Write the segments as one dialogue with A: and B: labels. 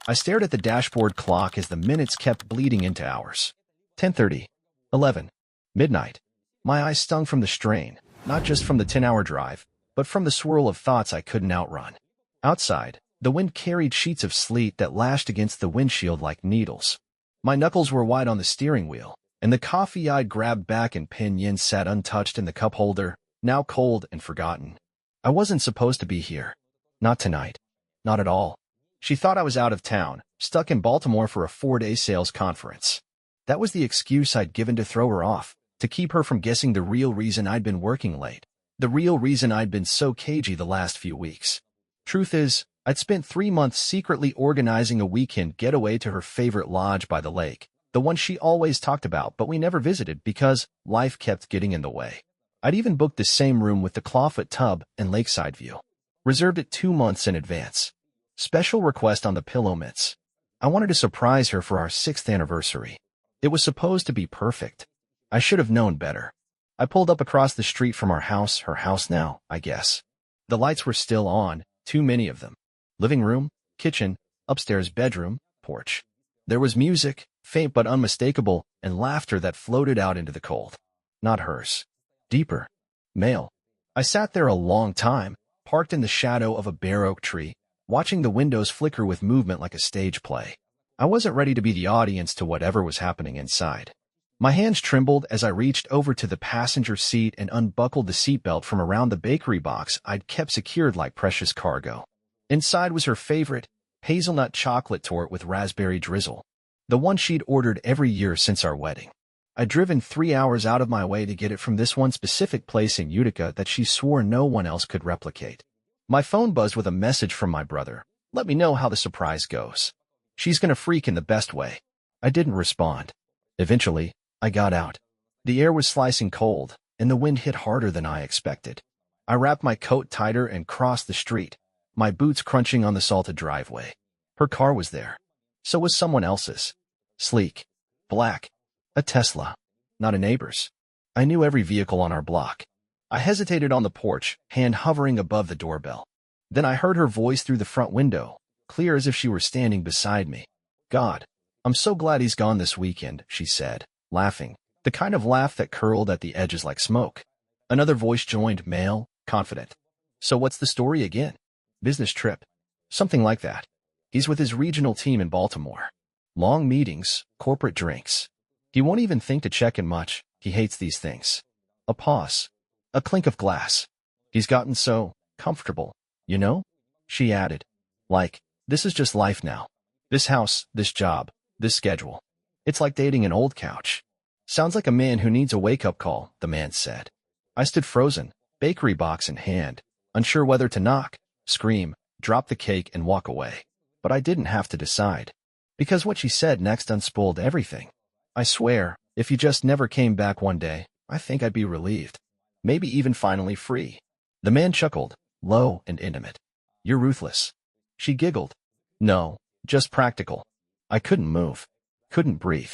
A: I stared at the dashboard clock as the minutes kept bleeding into hours. 10:30, 11, midnight. My eyes stung from the strain, not just from the 10-hour drive, but from the swirl of thoughts I couldn't outrun. Outside, the wind carried sheets of sleet that lashed against the windshield like needles. My knuckles were wide on the steering wheel, and the coffee I'd grabbed back in Pinyin sat untouched in the cup holder, now cold and forgotten. I wasn't supposed to be here. Not tonight. Not at all. She thought I was out of town, stuck in Baltimore for a 4-day sales conference. That was the excuse I'd given to throw her off, to keep her from guessing the real reason I'd been working late, the real reason I'd been so cagey the last few weeks. Truth is, I'd spent 3 months secretly organizing a weekend getaway to her favorite lodge by the lake, the one she always talked about but we never visited because life kept getting in the way. I'd even booked the same room with the clawfoot tub and lakeside view. Reserved it 2 months in advance. Special request on the pillow mitts. I wanted to surprise her for our 6th anniversary. It was supposed to be perfect. I should have known better. I pulled up across the street from our house, her house now, I guess. The lights were still on, too many of them. Living room, kitchen, upstairs bedroom, porch. There was music, faint but unmistakable, and laughter that floated out into the cold. Not hers. Deeper. Male. I sat there a long time, parked in the shadow of a bare oak tree, watching the windows flicker with movement like a stage play. I wasn't ready to be the audience to whatever was happening inside. My hands trembled as I reached over to the passenger seat and unbuckled the seatbelt from around the bakery box I'd kept secured like precious cargo. Inside was her favorite, hazelnut chocolate torte with raspberry drizzle, the one she'd ordered every year since our wedding. I'd driven 3 hours out of my way to get it from this one specific place in Utica that she swore no one else could replicate. My phone buzzed with a message from my brother. Let me know how the surprise goes. She's gonna freak in the best way. I didn't respond. Eventually, I got out. The air was slicing cold, and the wind hit harder than I expected. I wrapped my coat tighter and crossed the street, my boots crunching on the salted driveway. Her car was there. So was someone else's. Sleek. Black. A Tesla. Not a neighbor's. I knew every vehicle on our block. I hesitated on the porch, hand hovering above the doorbell. Then I heard her voice through the front window, clear as if she were standing beside me. God, I'm so glad he's gone this weekend, she said, laughing, the kind of laugh that curled at the edges like smoke. Another voice joined, male, confident. So what's the story again? Business trip. Something like that. He's with his regional team in Baltimore. Long meetings, corporate drinks. He won't even think to check in much. He hates these things. A pause. A clink of glass. He's gotten so comfortable, you know? She added. Like, this is just life now. This house, this job, this schedule. It's like dating an old couch. Sounds like a man who needs a wake-up call, the man said. I stood frozen, bakery box in hand, unsure whether to knock, scream, drop the cake, and walk away. But I didn't have to decide. Because what she said next unspooled everything. I swear, if you just never came back one day, I think I'd be relieved. Maybe even finally free. The man chuckled, low and intimate. You're ruthless. She giggled. No, just practical. I couldn't move. Couldn't breathe.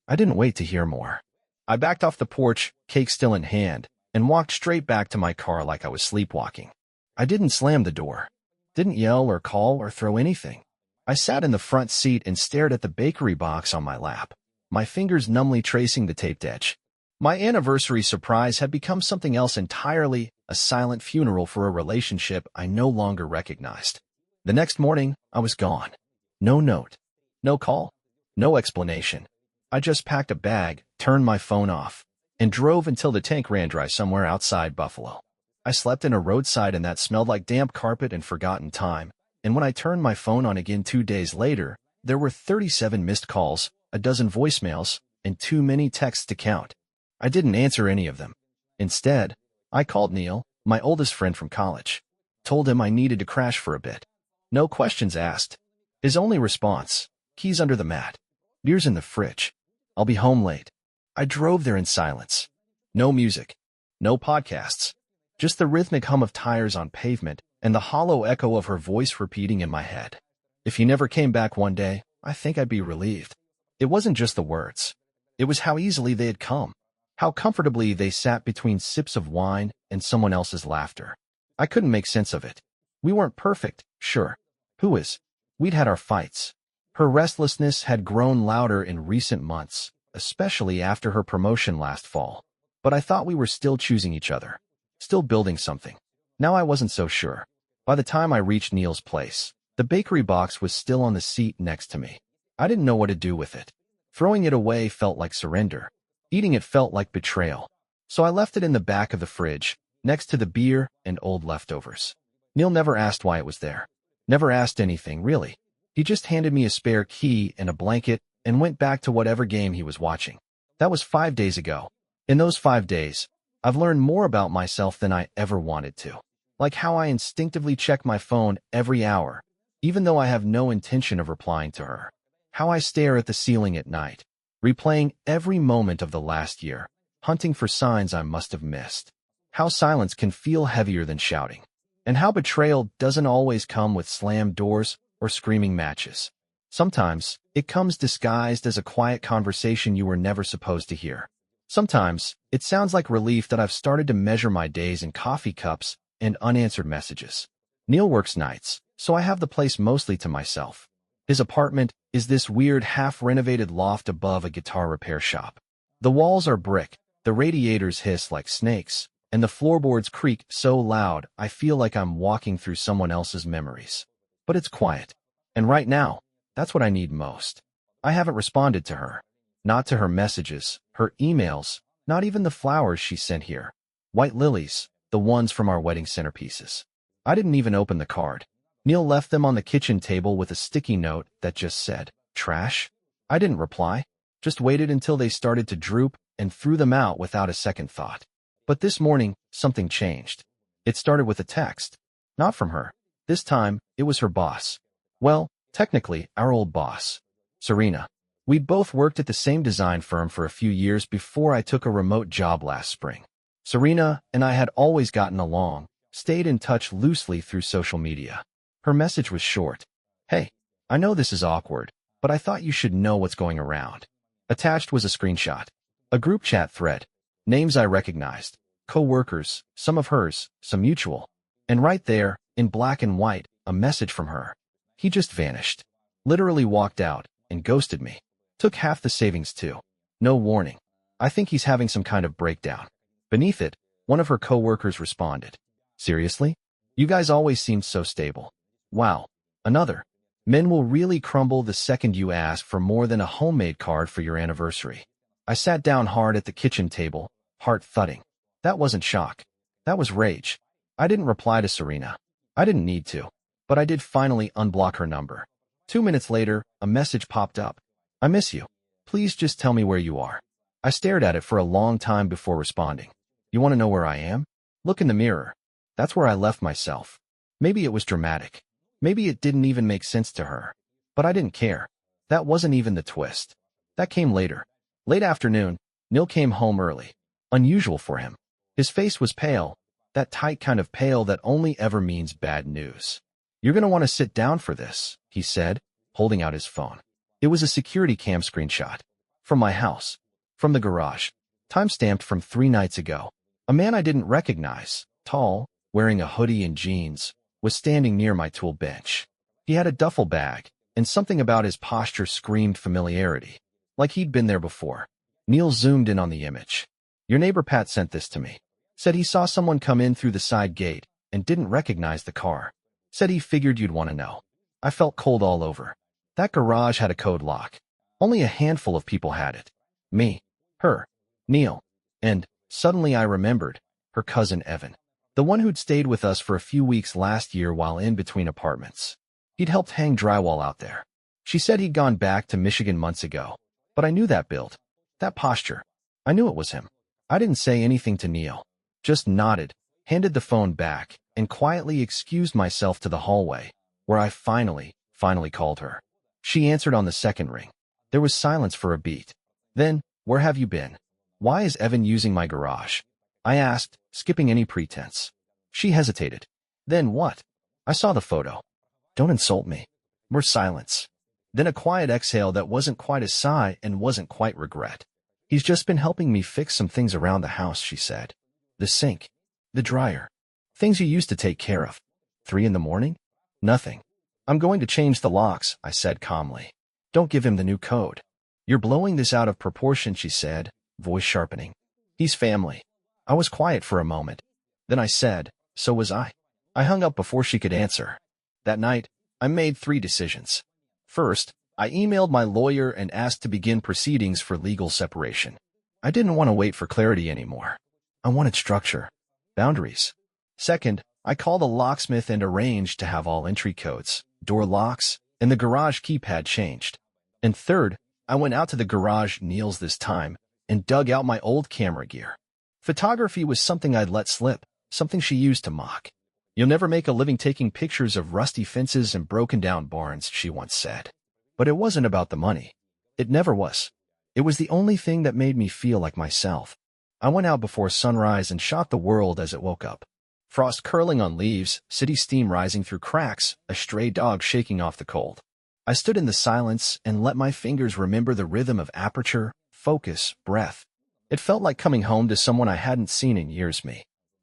A: I didn't wait to hear more. I backed off the porch, cake still in hand, and walked straight back to my car like I was sleepwalking. I didn't slam the door. Didn't yell or call or throw anything. I sat in the front seat and stared at the bakery box on my lap, my fingers numbly tracing the taped edge. My anniversary surprise had become something else entirely, a silent funeral for a relationship I no longer recognized. The next morning, I was gone. No note. No call. No explanation. I just packed a bag, turned my phone off, and drove until the tank ran dry somewhere outside Buffalo. I slept in a roadside inn that smelled like damp carpet and forgotten time, and when I turned my phone on again 2 days later, there were 37 missed calls, a dozen voicemails, and too many texts to count. I didn't answer any of them. Instead, I called Neil, my oldest friend from college. Told him I needed to crash for a bit. No questions asked. His only response, keys under the mat. Beer's in the fridge. I'll be home late. I drove there in silence. No music. No podcasts. Just the rhythmic hum of tires on pavement and the hollow echo of her voice repeating in my head. If he never came back one day, I think I'd be relieved. It wasn't just the words. It was how easily they had come. How comfortably they sat between sips of wine and someone else's laughter. I couldn't make sense of it. We weren't perfect, sure. Who is? We'd had our fights. Her restlessness had grown louder in recent months, especially after her promotion last fall. But I thought we were still choosing each other, still building something. Now I wasn't so sure. By the time I reached Neil's place, the bakery box was still on the seat next to me. I didn't know what to do with it. Throwing it away felt like surrender. Eating it felt like betrayal. So I left it in the back of the fridge, next to the beer and old leftovers. Neil never asked why it was there. Never asked anything, really. He just handed me a spare key and a blanket and went back to whatever game he was watching. That was 5 days ago. In those 5 days, I've learned more about myself than I ever wanted to. Like how I instinctively check my phone every hour, even though I have no intention of replying to her. How I stare at the ceiling at night, replaying every moment of the last year, hunting for signs I must have missed. How silence can feel heavier than shouting. And how betrayal doesn't always come with slammed doors or screaming matches. Sometimes, it comes disguised as a quiet conversation you were never supposed to hear. Sometimes, it sounds like relief that I've started to measure my days in coffee cups and unanswered messages. Neil works nights, so I have the place mostly to myself. His apartment is this weird half-renovated loft above a guitar repair shop. The walls are brick, the radiators hiss like snakes, and the floorboards creak so loud I feel like I'm walking through someone else's memories. But it's quiet. And right now, that's what I need most. I haven't responded to her. Not to her messages, her emails, not even the flowers she sent here. White lilies, the ones from our wedding centerpieces. I didn't even open the card. Neil left them on the kitchen table with a sticky note that just said, "Trash." I didn't reply, just waited until they started to droop and threw them out without a second thought. But this morning, something changed. It started with a text. Not from her. This time, it was her boss. Well, technically, our old boss. Serena. We'd both worked at the same design firm for a few years before I took a remote job last spring. Serena and I had always gotten along, stayed in touch loosely through social media. Her message was short. "Hey, I know this is awkward, but I thought you should know what's going around." Attached was a screenshot. A group chat thread. Names I recognized. Co-workers, some of hers, some mutual. And right there, in black and white, a message from her. He just vanished. Literally walked out and ghosted me. Took half the savings too. No warning. I think he's having some kind of breakdown. Beneath it, one of her co-workers responded. "Seriously? You guys always seemed so stable." Wow. Another. "Men will really crumble the second you ask for more than a homemade card for your anniversary." I sat down hard at the kitchen table, heart thudding. That wasn't shock. That was rage. I didn't reply to Serena. I didn't need to. But I did finally unblock her number. 2 minutes later, a message popped up. "I miss you. Please just tell me where you are." I stared at it for a long time before responding. "You want to know where I am? Look in the mirror. That's where I left myself." Maybe it was dramatic. Maybe it didn't even make sense to her. But I didn't care. That wasn't even the twist. That came later. Late afternoon, Neil came home early. Unusual for him. His face was pale, that tight kind of pale that only ever means bad news. "You're going to want to sit down for this," he said, holding out his phone. It was a security cam screenshot. From my house. From the garage. Time-stamped from 3 nights ago. A man I didn't recognize, tall, wearing a hoodie and jeans, was standing near my tool bench. He had a duffel bag, and something about his posture screamed familiarity. Like he'd been there before. Neil zoomed in on the image. "Your neighbor Pat sent this to me. Said he saw someone come in through the side gate and didn't recognize the car. Said he figured you'd want to know." I felt cold all over. That garage had a code lock. Only a handful of people had it. Me, her, Neil, and, suddenly I remembered, her cousin Evan. The one who'd stayed with us for a few weeks last year while in between apartments. He'd helped hang drywall out there. She said he'd gone back to Michigan months ago. But I knew that build. That posture. I knew it was him. I didn't say anything to Neil. Just nodded, handed the phone back, and quietly excused myself to the hallway, where I finally called her. She answered on the second ring. There was silence for a beat. Then, "Where have you been? Why is Evan using my garage?" I asked, skipping any pretense. She hesitated. "Then what?" I saw the photo. "Don't insult me." More silence. Then a quiet exhale that wasn't quite a sigh and wasn't quite regret. "He's just been helping me fix some things around the house," she said. "The sink. The dryer. Things you used to take care of." 3 in the morning? Nothing. "I'm going to change the locks," I said calmly. Don't give him the new code. You're blowing this out of proportion, she said, voice sharpening. He's family. I was quiet for a moment. Then I said, so was I. I hung up before she could answer. That night, I made 3 decisions. First, I emailed my lawyer and asked to begin proceedings for legal separation. I didn't want to wait for clarity anymore. I wanted structure, boundaries. Second, I called a locksmith and arranged to have all entry codes, door locks, and the garage keypad changed. And third, I went out to the garage, Neil's this time, and dug out my old camera gear. Photography was something I'd let slip, something she used to mock. You'll never make a living taking pictures of rusty fences and broken-down barns, she once said. But it wasn't about the money. It never was. It was the only thing that made me feel like myself. I went out before sunrise and shot the world as it woke up. Frost curling on leaves, city steam rising through cracks, a stray dog shaking off the cold. I stood in the silence and let my fingers remember the rhythm of aperture, focus, breath. It felt like coming home to someone I hadn't seen in years.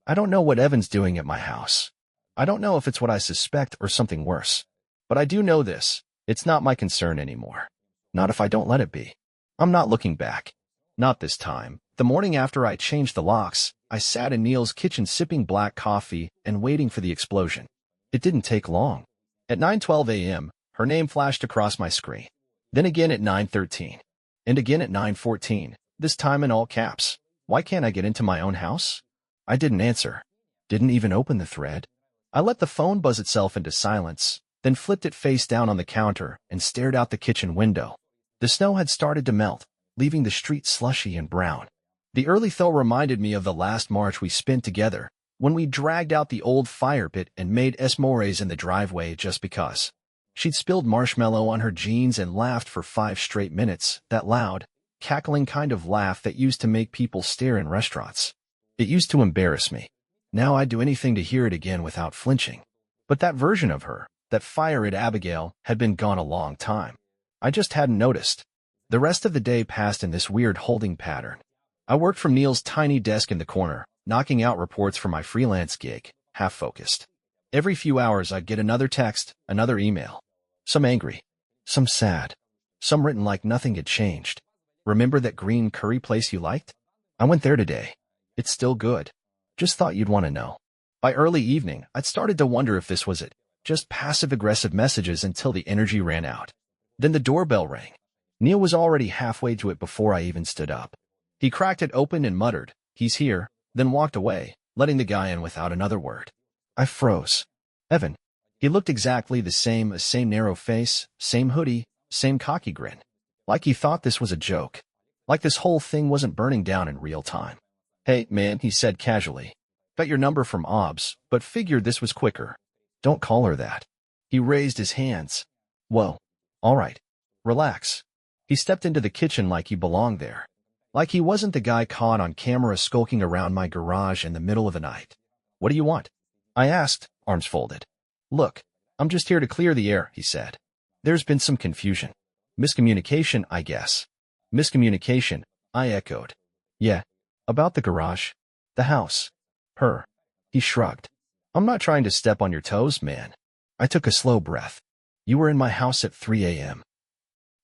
A: I don't know what Evan's doing at my house. I don't know if it's what I suspect or something worse. But I do know this. It's not my concern anymore. Not if I don't let it be. I'm not looking back. Not this time. The morning after I changed the locks, I sat in Neil's kitchen sipping black coffee and waiting for the explosion. It didn't take long. At 9:12 a.m., her name flashed across my screen. Then again at 9:13. And again at 9:14, this time in all caps. Why can't I get into my own house? I didn't answer. Didn't even open the thread. I let the phone buzz itself into silence, then flipped it face down on the counter and stared out the kitchen window. The snow had started to melt, leaving the street slushy and brown. The early thaw reminded me of the last March we spent together, when we dragged out the old fire pit and made s'mores in the driveway just because. She'd spilled marshmallow on her jeans and laughed for 5 straight minutes, that loud, cackling kind of laugh that used to make people stare in restaurants. It used to embarrass me. Now I'd do anything to hear it again without flinching. But that version of her, that fire at Abigail, had been gone a long time. I just hadn't noticed. The rest of the day passed in this weird holding pattern. I worked from Neil's tiny desk in the corner, knocking out reports for my freelance gig, half-focused. Every few hours I'd get another text, another email. Some angry, some sad, some written like nothing had changed. Remember that green curry place you liked? I went there today. It's still good. Just thought you'd want to know. By early evening, I'd started to wonder if this was it. Just passive-aggressive messages until the energy ran out. Then the doorbell rang. Neil was already halfway to it before I even stood up. He cracked it open and muttered, "He's here," then walked away, letting the guy in without another word. I froze. Evan. He looked exactly the same narrow face, same hoodie, same cocky grin. Like he thought this was a joke. Like this whole thing wasn't burning down in real time. "Hey, man," he said casually. "Got your number from OBS, but figured this was quicker." "Don't call her that." He raised his hands. "Whoa. All right. Relax." He stepped into the kitchen like he belonged there. Like he wasn't the guy caught on camera skulking around my garage in the middle of the night. "What do you want?" I asked, arms folded. "Look, I'm just here to clear the air," he said. "There's been some confusion. Miscommunication, I guess." "Miscommunication," I echoed. "Yeah. About the garage. The house. Her." He shrugged. "I'm not trying to step on your toes, man." I took a slow breath. "You were in my house at 3 a.m.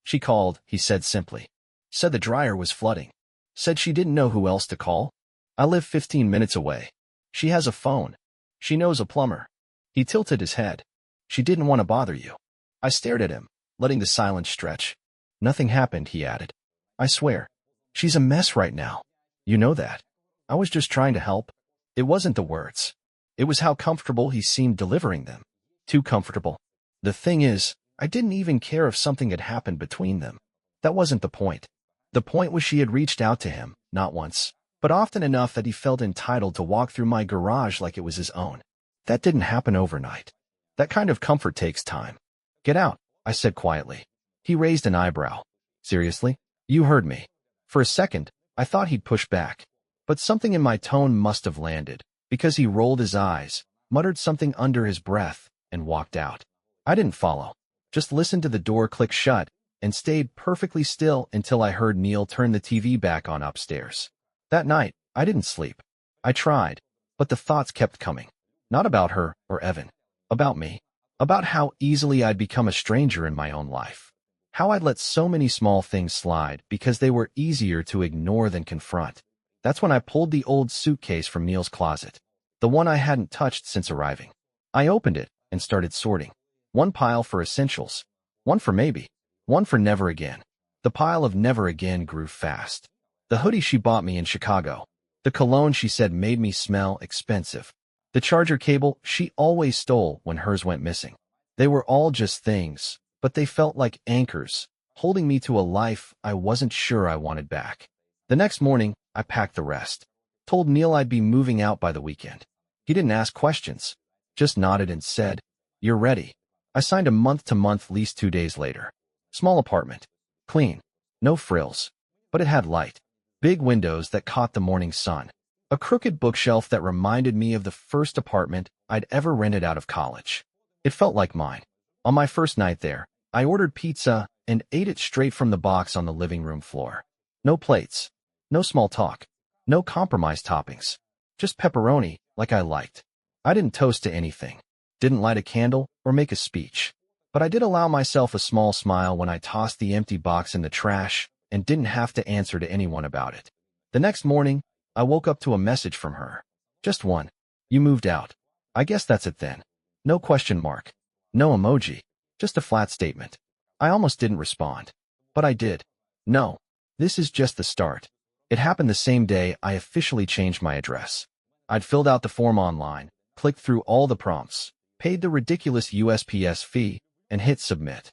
A: She called," he said simply. "Said the dryer was flooding. Said she didn't know who else to call. I live 15 minutes away. She has a phone. She knows a plumber." He tilted his head. "She didn't want to bother you." I stared at him, letting the silence stretch. "Nothing happened," he added. "I swear. She's a mess right now. You know that. I was just trying to help." It wasn't the words. It was how comfortable he seemed delivering them. Too comfortable. The thing is, I didn't even care if something had happened between them. That wasn't the point. The point was she had reached out to him, not once, but often enough that he felt entitled to walk through my garage like it was his own. That didn't happen overnight. That kind of comfort takes time. "Get out," I said quietly. He raised an eyebrow. "Seriously? You heard me." For a second, I thought he'd push back. But something in my tone must have landed, because he rolled his eyes, muttered something under his breath, and walked out. I didn't follow. Just listened to the door click shut, and stayed perfectly still until I heard Neil turn the TV back on upstairs. That night, I didn't sleep. I tried, but the thoughts kept coming. Not about her or Evan. About me. About how easily I'd become a stranger in my own life. How I'd let so many small things slide because they were easier to ignore than confront. That's when I pulled the old suitcase from Neil's closet, the one I hadn't touched since arriving. I opened it and started sorting. One pile for essentials, one for maybe, one for never again. The pile of never again grew fast. The hoodie she bought me in Chicago, the cologne she said made me smell expensive, the charger cable she always stole when hers went missing. They were all just things, but they felt like anchors, holding me to a life I wasn't sure I wanted back. The next morning, I packed the rest. Told Neil I'd be moving out by the weekend. He didn't ask questions, just nodded and said, "You're ready." I signed a month-to-month lease 2 days later. Small apartment. Clean. No frills. But it had light. Big windows that caught the morning sun. A crooked bookshelf that reminded me of the first apartment I'd ever rented out of college. It felt like mine. On my first night there, I ordered pizza and ate it straight from the box on the living room floor. No plates. No small talk. No compromised toppings. Just pepperoni, like I liked. I didn't toast to anything. Didn't light a candle or make a speech. But I did allow myself a small smile when I tossed the empty box in the trash and didn't have to answer to anyone about it. The next morning, I woke up to a message from her. Just one. "You moved out." I guess that's it then. No question mark. No emoji. Just a flat statement. I almost didn't respond. But I did. No. This is just the start. It happened the same day I officially changed my address. I'd filled out the form online, clicked through all the prompts, paid the ridiculous USPS fee, and hit submit.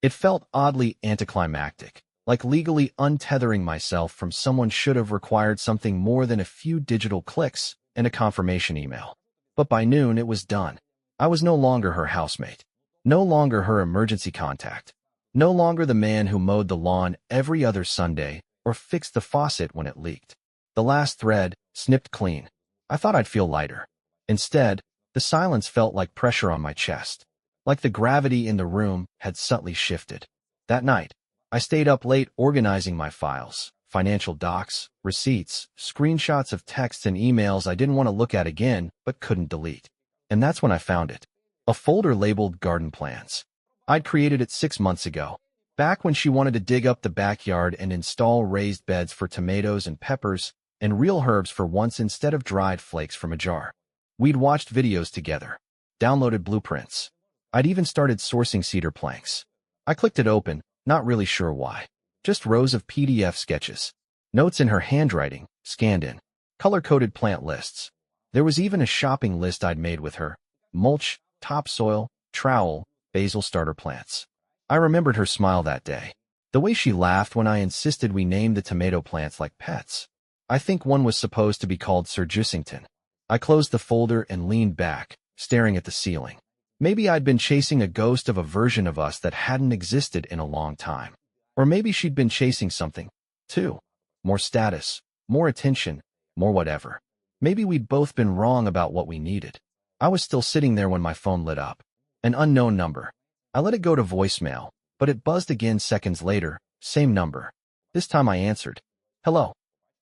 A: It felt oddly anticlimactic, like legally untethering myself from someone should have required something more than a few digital clicks and a confirmation email. But by noon, it was done. I was no longer her housemate. No longer her emergency contact. No longer the man who mowed the lawn every other Sunday or fixed the faucet when it leaked. The last thread snipped clean. I thought I'd feel lighter. Instead, the silence felt like pressure on my chest, like the gravity in the room had subtly shifted. That night, I stayed up late organizing my files, financial docs, receipts, screenshots of texts and emails I didn't want to look at again but couldn't delete. And that's when I found it. A folder labeled Garden Plans. I'd created it 6 months ago, back when she wanted to dig up the backyard and install raised beds for tomatoes and peppers and real herbs for once instead of dried flakes from a jar. We'd watched videos together, downloaded blueprints. I'd even started sourcing cedar planks. I clicked it open, not really sure why. Just rows of PDF sketches. Notes in her handwriting, scanned in. Color-coded plant lists. There was even a shopping list I'd made with her. Mulch, topsoil, trowel, basil starter plants. I remembered her smile that day. The way she laughed when I insisted we name the tomato plants like pets. I think one was supposed to be called Sir Jussington. I closed the folder and leaned back, staring at the ceiling. Maybe I'd been chasing a ghost of a version of us that hadn't existed in a long time. Or maybe she'd been chasing something, too. More status, more attention, more whatever. Maybe we'd both been wrong about what we needed. I was still sitting there when my phone lit up. An unknown number. I let it go to voicemail, but it buzzed again seconds later, same number. This time I answered. "Hello."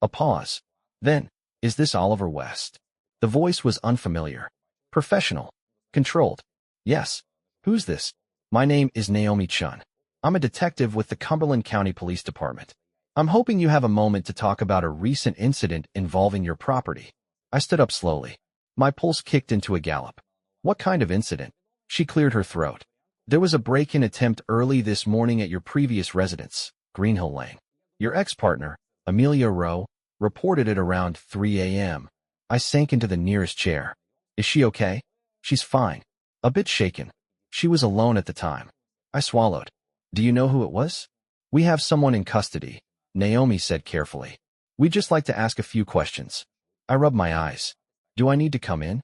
A: A pause. Then, "Is this Oliver West?" The voice was unfamiliar. Professional. Controlled. "Yes." "Who's this?" "My name is Naomi Chun. I'm a detective with the Cumberland County Police Department. I'm hoping you have a moment to talk about a recent incident involving your property." I stood up slowly. My pulse kicked into a gallop. "What kind of incident?" She cleared her throat. "There was a break-in attempt early this morning at your previous residence, Greenhill Lane. Your ex-partner, Amelia Rowe, reported it around 3 a.m. I sank into the nearest chair. "Is she okay?" "She's fine. A bit shaken. She was alone at the time." I swallowed. "Do you know who it was?" "We have someone in custody," Naomi said carefully. "We'd just like to ask a few questions." I rubbed my eyes. "Do I need to come in?"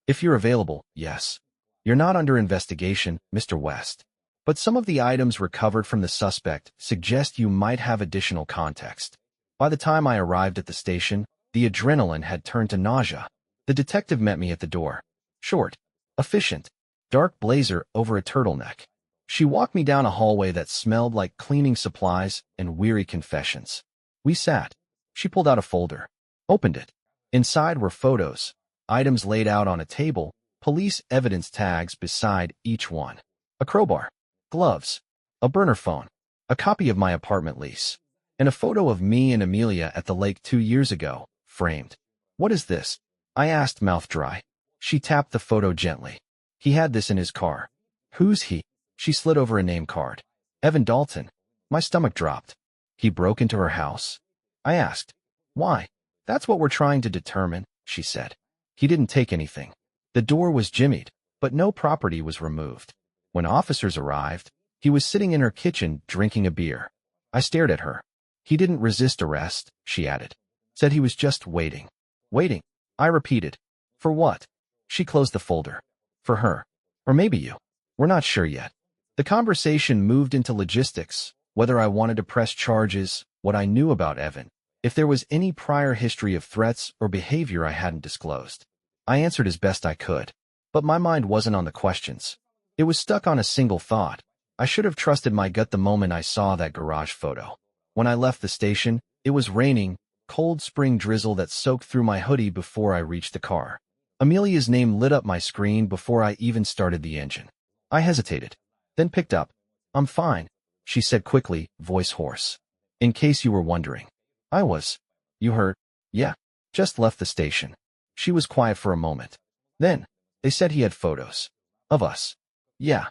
A: "If you're available, yes. You're not under investigation, Mr. West. But some of the items recovered from the suspect suggest you might have additional context." By the time I arrived at the station, the adrenaline had turned to nausea. The detective met me at the door. Short, efficient, dark blazer over a turtleneck. She walked me down a hallway that smelled like cleaning supplies and weary confessions. We sat. She pulled out a folder. Opened it. Inside were photos, items laid out on a table, police evidence tags beside each one. A crowbar. Gloves. A burner phone. a copy of my apartment lease, and a photo of me and Amelia at the lake 2 years ago, framed. What is this? I asked, mouth dry. She tapped the photo gently. He had this in his car. Who's he? She slid over a name card. Evan Dalton. My stomach dropped. He broke into her house? I asked. Why? That's what we're trying to determine, she said. He didn't take anything. The door was jimmied, but no property was removed. When officers arrived, he was sitting in her kitchen drinking a beer. I stared at her. He didn't resist arrest, she added. Said he was just waiting. Waiting, I repeated. For what? She closed the folder. For her. Or maybe you. We're not sure yet. The conversation moved into logistics, whether I wanted to press charges, what I knew about Evan, if there was any prior history of threats or behavior I hadn't disclosed. I answered as best I could, but my mind wasn't on the questions. It was stuck on a single thought. I should have trusted my gut the moment I saw that garage photo. When I left the station, it was raining, cold spring drizzle that soaked through my hoodie before I reached the car. Amelia's name lit up my screen before I even started the engine. I hesitated, then picked up. I'm fine, she said quickly, voice hoarse. In case you were wondering. I was. You heard? Yeah. Just left the station. She was quiet for a moment. Then, they said he had photos. Of us. Yeah.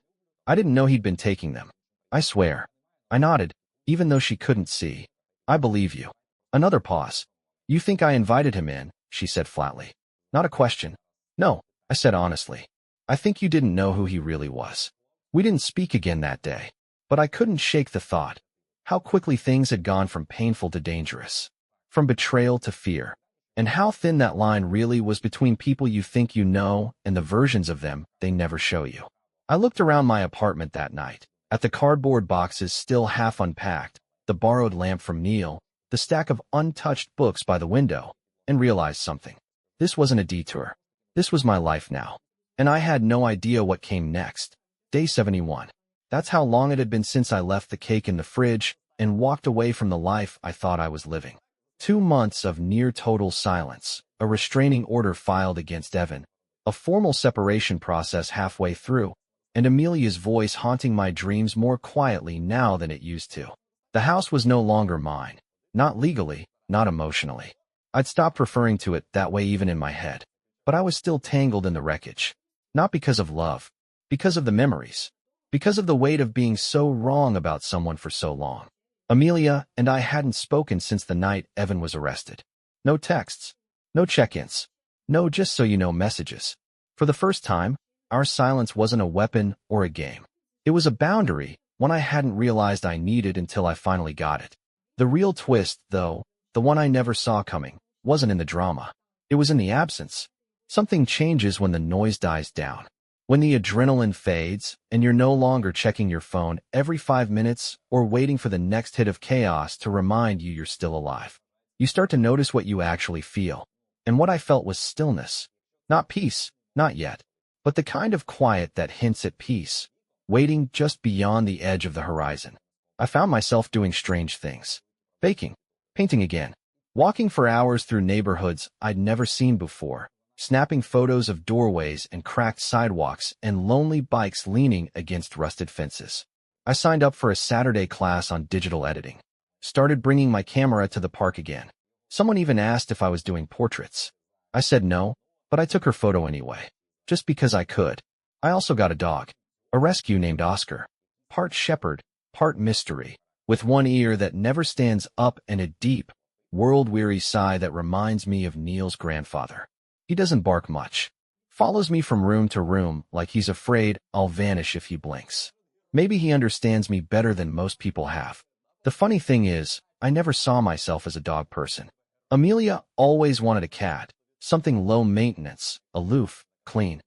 A: I didn't know he'd been taking them. I swear. I nodded, even though she couldn't see. I believe you. Another pause. You think I invited him in, she said flatly. Not a question. No, I said honestly. I think you didn't know who he really was. We didn't speak again that day, but I couldn't shake the thought. How quickly things had gone from painful to dangerous, from betrayal to fear, and how thin that line really was between people you think you know and the versions of them they never show you. I looked around my apartment that night, at the cardboard boxes still half unpacked, the borrowed lamp from Neil, the stack of untouched books by the window, and realized something. This wasn't a detour. This was my life now, and I had no idea what came next. Day 71. That's how long it had been since I left the cake in the fridge and walked away from the life I thought I was living. 2 months of near total silence, a restraining order filed against Evan, a formal separation process halfway through, and Amelia's voice haunting my dreams more quietly now than it used to. The house was no longer mine. Not legally, not emotionally. I'd stopped referring to it that way even in my head. But I was still tangled in the wreckage. Not because of love. Because of the memories. Because of the weight of being so wrong about someone for so long. Amelia and I hadn't spoken since the night Evan was arrested. No texts. No check-ins. No just so you know messages. For the first time, our silence wasn't a weapon or a game. It was a boundary, one I hadn't realized I needed until I finally got it. The real twist, though, the one I never saw coming, wasn't in the drama. It was in the absence. Something changes when the noise dies down. When the adrenaline fades, and you're no longer checking your phone every 5 minutes or waiting for the next hit of chaos to remind you you're still alive. You start to notice what you actually feel. And what I felt was stillness. Not peace, not yet, but the kind of quiet that hints at peace, waiting just beyond the edge of the horizon. I found myself doing strange things. Baking, painting again, walking for hours through neighborhoods I'd never seen before, snapping photos of doorways and cracked sidewalks and lonely bikes leaning against rusted fences. I signed up for a Saturday class on digital editing. Started bringing my camera to the park again. Someone even asked if I was doing portraits. I said no, but I took her photo anyway, just because I could. I also got a dog, a rescue named Oscar, part shepherd, part mystery, with one ear that never stands up and a deep, world-weary sigh that reminds me of Neil's grandfather. He doesn't bark much. Follows me from room to room like he's afraid I'll vanish if he blinks. Maybe he understands me better than most people have. The funny thing is, I never saw myself as a dog person. Amelia always wanted a cat, something low maintenance, aloof, clean.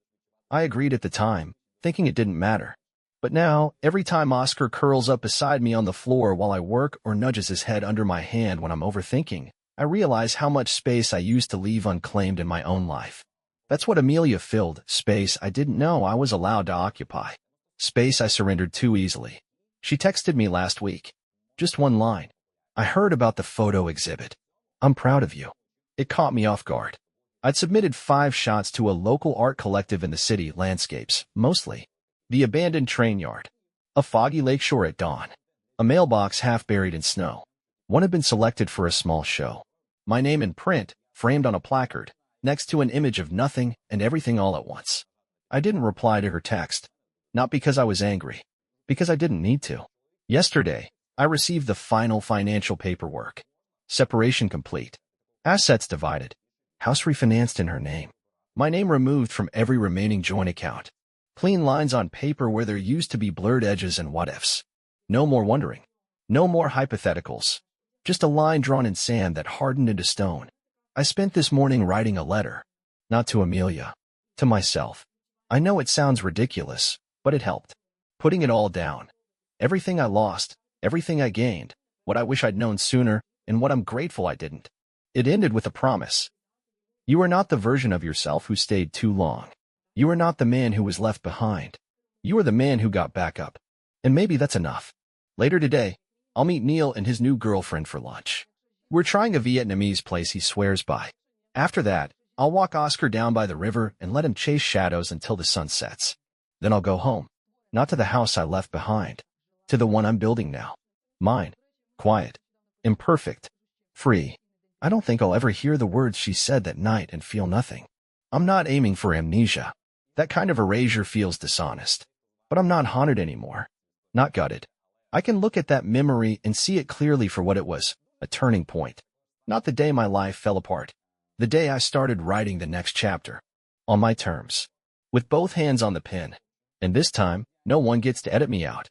A: I agreed at the time, thinking it didn't matter. But now, every time Oscar curls up beside me on the floor while I work or nudges his head under my hand when I'm overthinking, I realize how much space I used to leave unclaimed in my own life. That's what Amelia filled, space I didn't know I was allowed to occupy. Space I surrendered too easily. She texted me last week. Just one line. I heard about the photo exhibit. I'm proud of you. It caught me off guard. I'd submitted 5 shots to a local art collective in the city, landscapes, mostly. The abandoned train yard. A foggy lakeshore at dawn. A mailbox half buried in snow. One had been selected for a small show. My name in print, framed on a placard, next to an image of nothing and everything all at once. I didn't reply to her text. Not because I was angry. Because I didn't need to. Yesterday, I received the final financial paperwork. Separation complete. Assets divided. House refinanced in her name. My name removed from every remaining joint account. Clean lines on paper where there used to be blurred edges and what-ifs. No more wondering. No more hypotheticals. Just a line drawn in sand that hardened into stone. I spent this morning writing a letter. Not to Amelia. To myself. I know it sounds ridiculous, but it helped. Putting it all down. Everything I lost, everything I gained, what I wish I'd known sooner, and what I'm grateful I didn't. It ended with a promise. You are not the version of yourself who stayed too long. You are not the man who was left behind. You are the man who got back up. And maybe that's enough. Later today, I'll meet Neil and his new girlfriend for lunch. We're trying a Vietnamese place he swears by. After that, I'll walk Oscar down by the river and let him chase shadows until the sun sets. Then I'll go home. Not to the house I left behind. To the one I'm building now. Mine. Quiet. Imperfect. Free. I don't think I'll ever hear the words she said that night and feel nothing. I'm not aiming for amnesia. That kind of erasure feels dishonest. But I'm not haunted anymore. Not gutted. I can look at that memory and see it clearly for what it was, a turning point. Not the day my life fell apart. The day I started writing the next chapter. On my terms. With both hands on the pen. And this time, no one gets to edit me out.